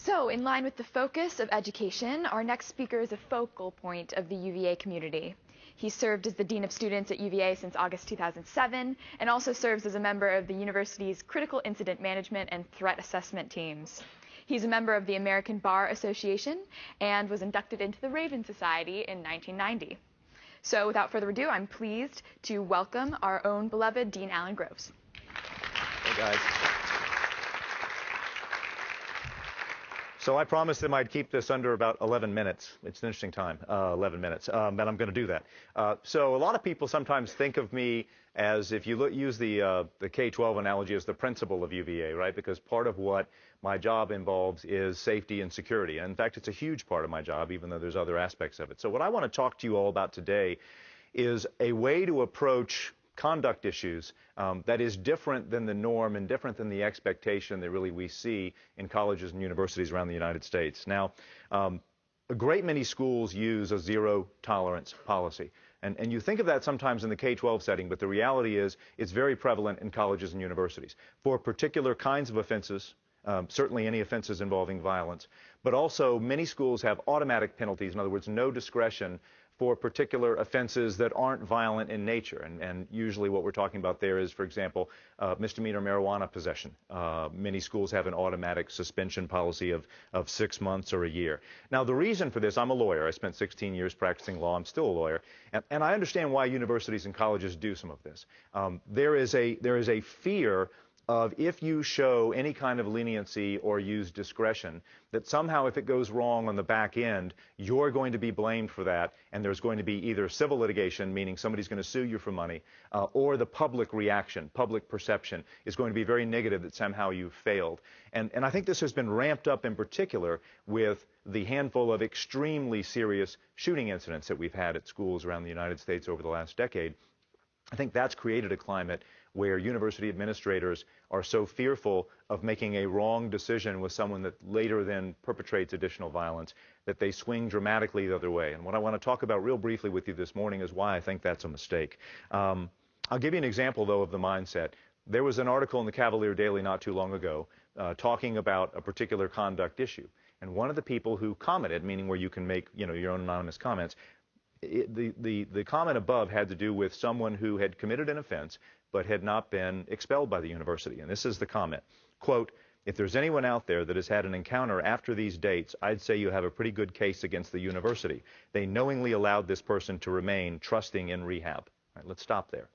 So, in line with the focus of education, our next speaker is a focal point of the UVA community. He served as the Dean of Students at UVA since August 2007, and also serves as a member of the university's Critical Incident Management and Threat Assessment teams. He's a member of the American Bar Association and was inducted into the Raven Society in 1990. So, without further ado, I'm pleased to welcome our own beloved Dean Alan Groves. Hey, guys. So I promised them I'd keep this under about 11 minutes. It's an interesting time, 11 minutes, but I'm going to do that. So a lot of people sometimes think of me as, if you use the K-12 analogy, as the principal of UVA, right? Because part of what my job involves is safety and security. And in fact, it's a huge part of my job, even though there's other aspects of it. So what I want to talk to you all about today is a way to approach conduct issues that is different than the norm and different than the expectation that really we see in colleges and universities around the United States. Now, a great many schools use a zero tolerance policy. And you think of that sometimes in the K-12 setting, but the reality is it's very prevalent in colleges and universities for particular kinds of offenses, certainly any offenses involving violence, but also many schools have automatic penalties, in other words, no discretion for particular offenses that aren't violent in nature. And usually what we're talking about there is, for example, misdemeanor marijuana possession. Many schools have an automatic suspension policy of 6 months or a year. Now, the reason for this, I'm a lawyer. I spent 16 years practicing law. I'm still a lawyer. And I understand why universities and colleges do some of this. There is a fear of, if you show any kind of leniency or use discretion, that somehow if it goes wrong on the back end, you're going to be blamed for that, and there's going to be either civil litigation, meaning somebody's going to sue you for money, or the public reaction, public perception is going to be very negative that somehow you've failed. And I think this has been ramped up in particular with the handful of extremely serious shooting incidents that we've had at schools around the United States over the last decade. I think that's created a climate where university administrators are so fearful of making a wrong decision with someone that later then perpetrates additional violence that they swing dramatically the other way. And what I want to talk about real briefly with you this morning is why I think that's a mistake. I'll give you an example, though, of the mindset. There was an article in the Cavalier Daily not too long ago talking about a particular conduct issue. And one of the people who commented, meaning where you can make your own anonymous comments, the comment above had to do with someone who had committed an offense but had not been expelled by the university. And this is the comment. Quote, "If there's anyone out there that has had an encounter after these dates, I'd say you have a pretty good case against the university. They knowingly allowed this person to remain trusting in rehab." All right, let's stop there.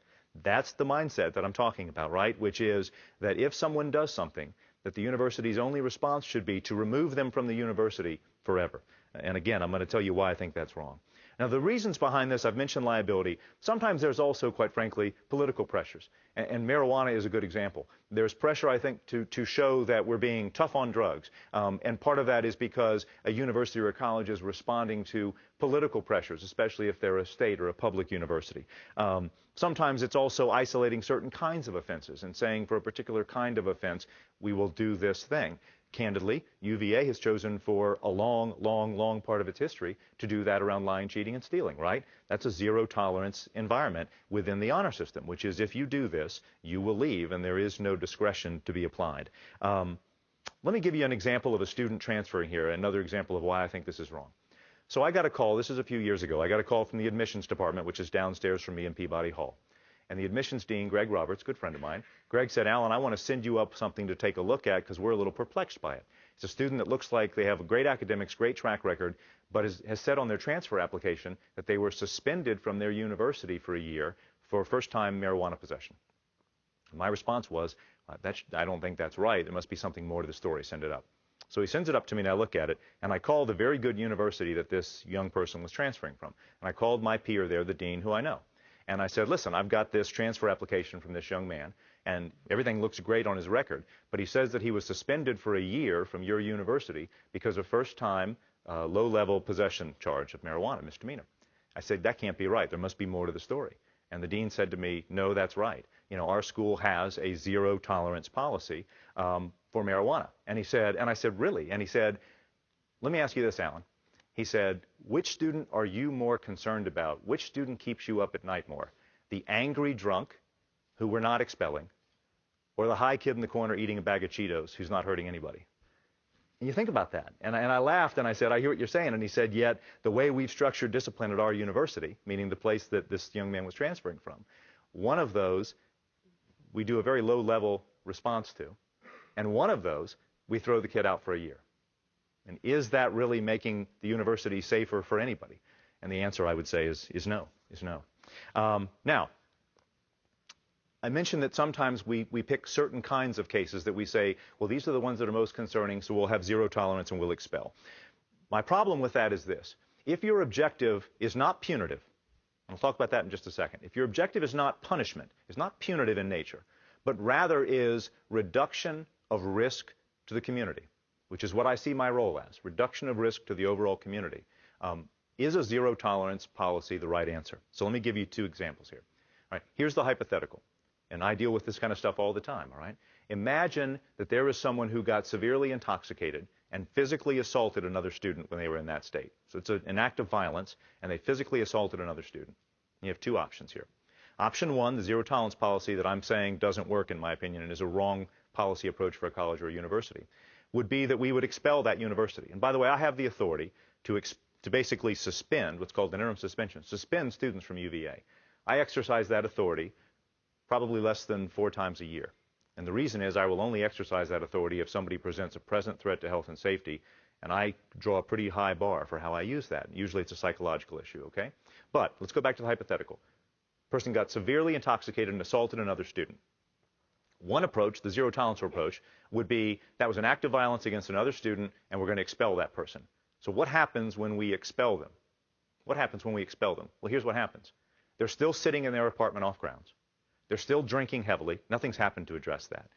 That's the mindset that I'm talking about, right? Which is that if someone does something, that the university's only response should be to remove them from the university forever. And again, I'm going to tell you why I think that's wrong. Now, the reasons behind this, I've mentioned liability. Sometimes there's also, quite frankly, political pressures. And marijuana is a good example. There's pressure, I think, to show that we're being tough on drugs. And part of that is because a university or a college is responding to political pressures, especially if they're a state or a public university. Sometimes it's also isolating certain kinds of offenses and saying for a particular kind of offense, we will do this thing. Candidly, UVA has chosen for a long part of its history to do that around lying, cheating, and stealing, right? That's a zero-tolerance environment within the honor system, which is if you do this, you will leave, and there is no discretion to be applied. Let me give you an example of a student transferring here, another example of why I think this is wrong. So I got a call, this is a few years ago, I got a call from the admissions department, which is downstairs from me in Peabody Hall. And the admissions dean, Greg Roberts, good friend of mine, Greg said, "Alan, I want to send you up something to take a look at because we're a little perplexed by it. It's a student that looks like they have a great academics, great track record, but has said on their transfer application that they were suspended from their university for a year for first-time marijuana possession." And my response was, I don't think that's right. There must be something more to the story. Send it up. So he sends it up to me, and I look at it, and I call the very good university that this young person was transferring from. And I called my peer there, the dean, who I know. And I said, "Listen, I've got this transfer application from this young man, and everything looks great on his record, but he says that he was suspended for a year from your university because of first-time low-level possession charge of marijuana, misdemeanor." I said, "That can't be right. There must be more to the story." And the dean said to me, "No, that's right. Our school has a zero-tolerance policy for marijuana." And I said, "Really?" And he said, "Let me ask you this, Alan." He said, "Which student are you more concerned about? Which student keeps you up at night more? The angry drunk who we're not expelling, or the high kid in the corner eating a bag of Cheetos who's not hurting anybody?" And you think about that. And I laughed and I said, I hear what you're saying. And he said, yet the way we've structured discipline at our university, meaning the place that this young man was transferring from, one of those we do a very low-level response to, and one of those we throw the kid out for a year. And is that really making the university safer for anybody? And the answer, I would say, is no. Now, I mentioned that sometimes we pick certain kinds of cases that we say, well, these are the ones that are most concerning, so we'll have zero tolerance and we'll expel. My problem with that is this. If your objective is not punitive, and I'll talk about that in just a second. If your objective is not punishment, is not punitive in nature, but rather is reduction of risk to the community, which is what I see my role as, reduction of risk to the overall community, is a zero tolerance policy the right answer? So let me give you two examples here. All right, here's the hypothetical. And I deal with this kind of stuff all the time, all right? Imagine that there is someone who got severely intoxicated and physically assaulted another student when they were in that state. So it's an act of violence, and they physically assaulted another student. You have two options here. Option one, the zero tolerance policy that I'm saying doesn't work, in my opinion, and is a wrong policy approach for a college or a university, would be that we would expel that university. And by the way, I have the authority to basically suspend, what's called an interim suspension, suspend students from UVA. I exercise that authority probably less than 4 times a year. And the reason is I will only exercise that authority if somebody presents a present threat to health and safety, and I draw a pretty high bar for how I use that. Usually it's a psychological issue, okay? But let's go back to the hypothetical. Person got severely intoxicated and assaulted another student. One approach, the zero tolerance approach, would be that was an act of violence against another student, and we're going to expel that person. So what happens when we expel them? What happens when we expel them? Well, here's what happens. They're still sitting in their apartment off grounds. They're still drinking heavily. Nothing's happened to address that.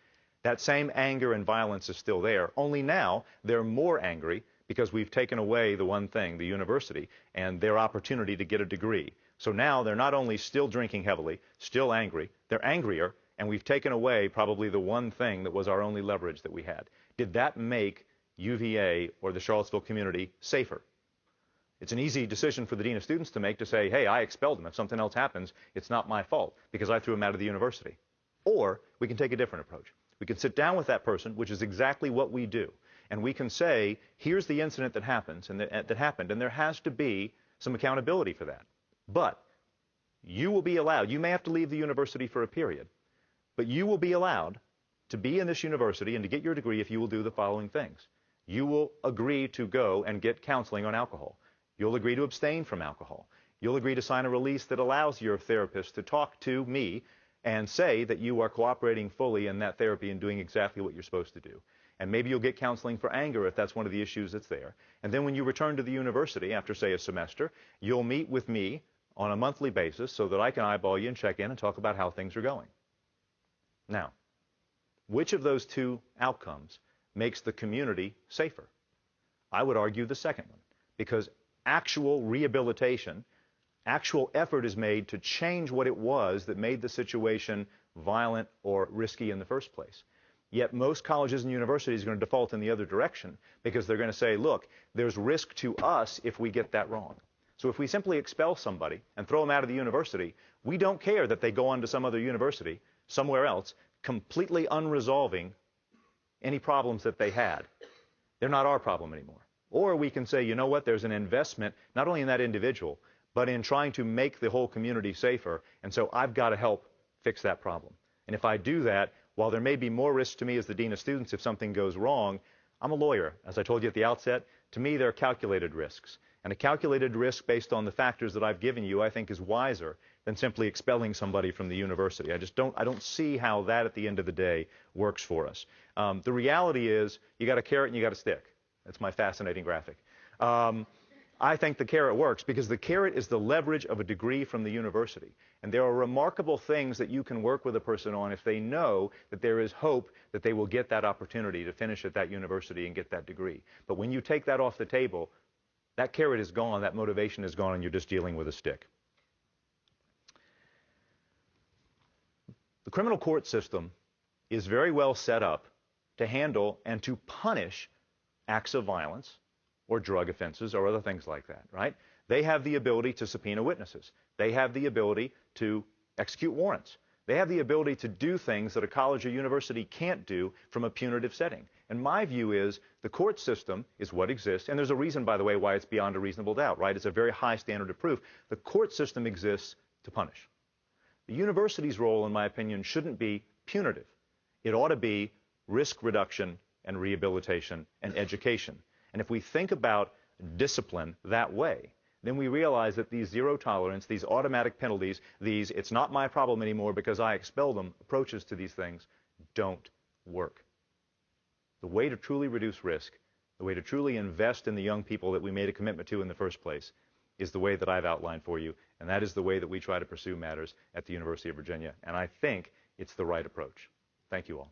That same anger and violence is still there, only now they're more angry because we've taken away the one thing, the university, and their opportunity to get a degree. So now they're not only still drinking heavily, still angry, they're angrier, and we've taken away probably the one thing that was our only leverage that we had. Did that make UVA or the Charlottesville community safer? It's an easy decision for the dean of students to make, to say, hey, I expelled him. If something else happens, it's not my fault because I threw him out of the university. Or we can take a different approach. We can sit down with that person, which is exactly what we do, and we can say, here's the incident that happens and that happened, and there has to be some accountability for that. But you will be allowed, you may have to leave the university for a period, but you will be allowed to be in this university and to get your degree if you will do the following things. You will agree to go and get counseling on alcohol. You'll agree to abstain from alcohol. You'll agree to sign a release that allows your therapist to talk to me and say that you are cooperating fully in that therapy and doing exactly what you're supposed to do. And maybe you'll get counseling for anger if that's one of the issues that's there. And then when you return to the university after, say, a semester, you'll meet with me on a monthly basis so that I can eyeball you and check in and talk about how things are going. Now, which of those two outcomes makes the community safer? I would argue the second one, because actual rehabilitation, actual effort is made to change what it was that made the situation violent or risky in the first place. Yet most colleges and universities are going to default in the other direction because they're going to say, look, there's risk to us if we get that wrong. So if we simply expel somebody and throw them out of the university, we don't care that they go on to some other university, somewhere else, completely unresolving any problems that they had. They're not our problem anymore. Or we can say, you know what, there's an investment not only in that individual, but in trying to make the whole community safer, and so I've got to help fix that problem. And if I do that, while there may be more risk to me as the dean of students if something goes wrong, I'm a lawyer. As I told you at the outset, to me they're calculated risks. And a calculated risk based on the factors that I've given you, I think, is wiser than simply expelling somebody from the university. I don't see how that at the end of the day works for us. The reality is you got a carrot and you got a stick. That's my fascinating graphic. I think the carrot works because the carrot is the leverage of a degree from the university. And there are remarkable things that you can work with a person on if they know that there is hope that they will get that opportunity to finish at that university and get that degree. But when you take that off the table, that carrot is gone, that motivation is gone, and you're just dealing with a stick. The criminal court system is very well set up to handle and to punish acts of violence or drug offenses or other things like that, right? They have the ability to subpoena witnesses. They have the ability to execute warrants. They have the ability to do things that a college or university can't do from a punitive setting. And my view is the court system is what exists, and there's a reason, by the way, why it's beyond a reasonable doubt, right? It's a very high standard of proof. The court system exists to punish. The university's role, in my opinion, shouldn't be punitive. It ought to be risk reduction and rehabilitation and education. And if we think about discipline that way, then we realize that these zero tolerance, these automatic penalties, these it's not my problem anymore because I expel them approaches to these things don't work. The way to truly reduce risk, the way to truly invest in the young people that we made a commitment to in the first place, is the way that I've outlined for you, and that is the way that we try to pursue matters at the University of Virginia. And I think it's the right approach. Thank you all.